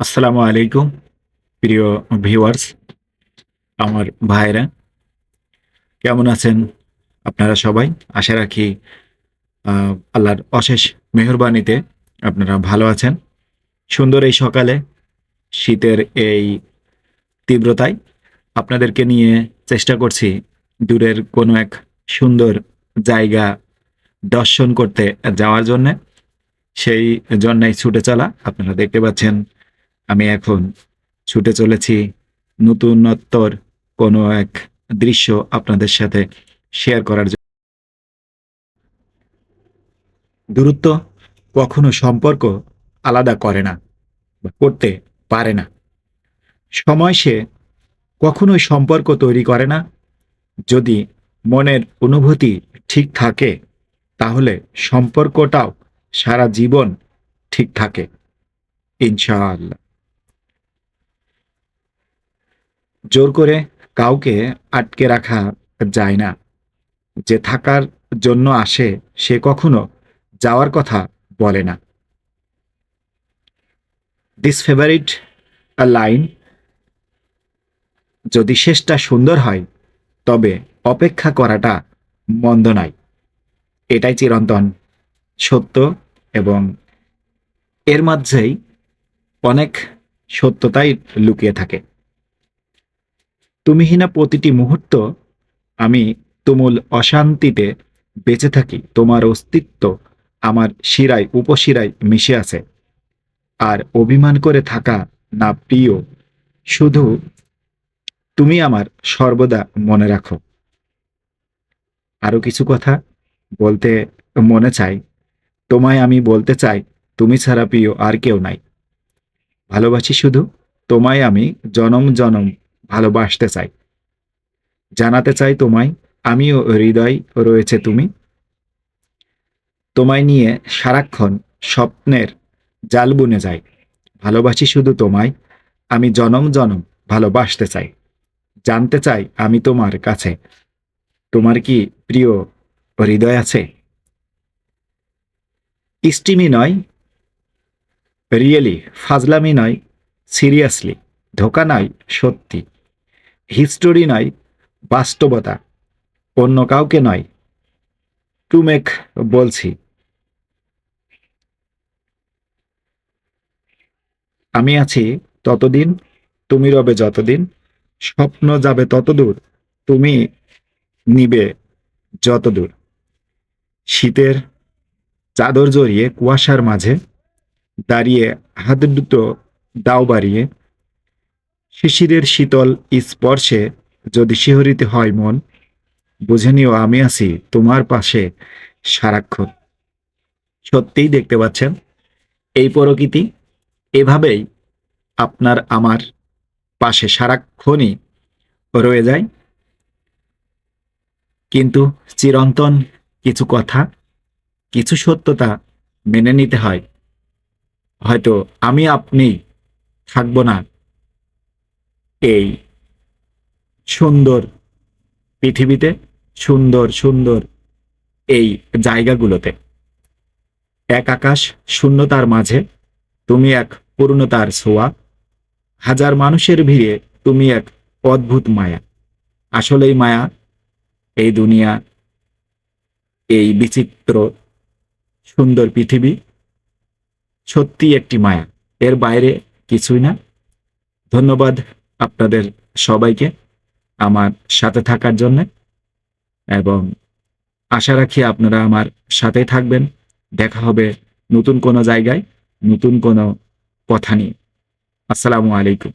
আসসালামু আলাইকুম প্রিয় ভিউয়ার্স, আমার ভাইরা কেমন আছেন আপনারা সবাই? আশা রাখি আল্লাহর অশেষ মেহেরবানিতে আপনারা ভালো আছেন। সুন্দর এই সকালে শীতের এই তীব্রতায় আপনাদেরকে নিয়ে চেষ্টা করছি দূরের কোনো এক সুন্দর জায়গা দর্শন করতে যাওয়ার জন্যে। সেই জন্যই ছুটে চলা। আপনারা দেখতে পাচ্ছেন আমি এখন ছুটে চলেছি নতুনত্বর কোনো এক দৃশ্য আপনাদের সাথে শেয়ার করার জন্য। দূরত্ব কখনো সম্পর্ক আলাদা করে না বা করতে পারে না। সময় সে কখনোই সম্পর্ক তৈরি করে না। যদি মনের অনুভূতি ঠিক থাকে তাহলে সম্পর্কটাও সারা জীবন ঠিক থাকে, ইনশাআল্লাহ। জোর করে কাউকে আটকে রাখা যায় না। যে থাকার জন্য আসে সে কখনো যাওয়ার কথা বলে না। দিস ফেভারিট লাইন, যদি শেষটা সুন্দর হয় তবে অপেক্ষা করাটা মন্দ নয়। এটাই চিরন্তন সত্য এবং এর মাঝেই অনেক সত্যতাই লুকিয়ে থাকে। তুমিহীনা প্রতিটি মুহূর্ত আমি তুমুল অশান্তিতে বেঁচে থাকি। তোমার অস্তিত্ব আমার শিরায় উপশিরায় মিশে আছে। আর অভিমান করে থাকা না প্রিয়, শুধু তুমি আমার সর্বদা মনে রাখো। আরো কিছু কথা বলতে মনে চাই। তোমায় আমি বলতে চাই, তুমি ছাড়া প্রিয় আর কেউ নাই। ভালোবাসি শুধু তোমায়, আমি জনম জনম ভালোবাসতে চাই। জানাতে চাই তোমায়, আমিও হৃদয় রয়েছে তুমি। তোমায় নিয়ে সারাক্ষণ স্বপ্নের জাল বুনে যাই। ভালোবাসি শুধু তোমায়, আমি জনম জনম ভালোবাসতে চাই। জানতে চাই আমি তোমার কাছে, তোমার কি প্রিয় হৃদয় আছে? ইস্টিমি নয়, রিয়েলি, ফাজলামি নয়, সিরিয়াসলি, ধোকা নয়, সত্যি, হিস্টোরি নয়, বাস্তবতা, অন্য কাউকে নয়, টু মেক বলছি। আমি আছি ততদিন, তুমি রবে যতদিন, স্বপ্ন যাবে ততদূর, তুমি নিবে যতদূর। শীতের চাদর জড়িয়ে কুয়াশার মাঝে দাঁড়িয়ে হাত দুটো দাও বাড়িয়ে, শিশিরের শীতল স্পর্শে যদি শিহরিত হয় মন, বুঝে নিও আমি আছি তোমার পাশে সারাক্ষণ। সত্যিই দেখতে পাচ্ছেন এই প্রকৃতি এভাবেই আপনার আমার পাশে সারাক্ষণই রয়ে যায়। কিন্তু চিরন্তন কিছু কথা, কিছু সত্যতা মেনে নিতে হয়। হয়তো আমি আপনি থাকবো না এই সুন্দর পৃথিবীতে, সুন্দর সুন্দর এই জায়গাগুলোতে। এক আকাশ শূন্যতার মাঝে তুমি এক পূর্ণতার ছোঁয়া, হাজার মানুষের ভিড়ে তুমি এক অদ্ভুত মায়া। আসলেই মায়া এই দুনিয়া, এই বিচিত্র সুন্দর পৃথিবী সত্যি একটি মায়া, এর বাইরে কিছুই না। ধন্যবাদ আপনাদের সবাইকে আমার সাথে থাকার জন্য, এবং আশা রাখি আপনারা আমার সাথেই থাকবেন। দেখা হবে নতুন কোনো জায়গায়, নতুন কোনো কথা নিয়ে। আসসালামু আলাইকুম।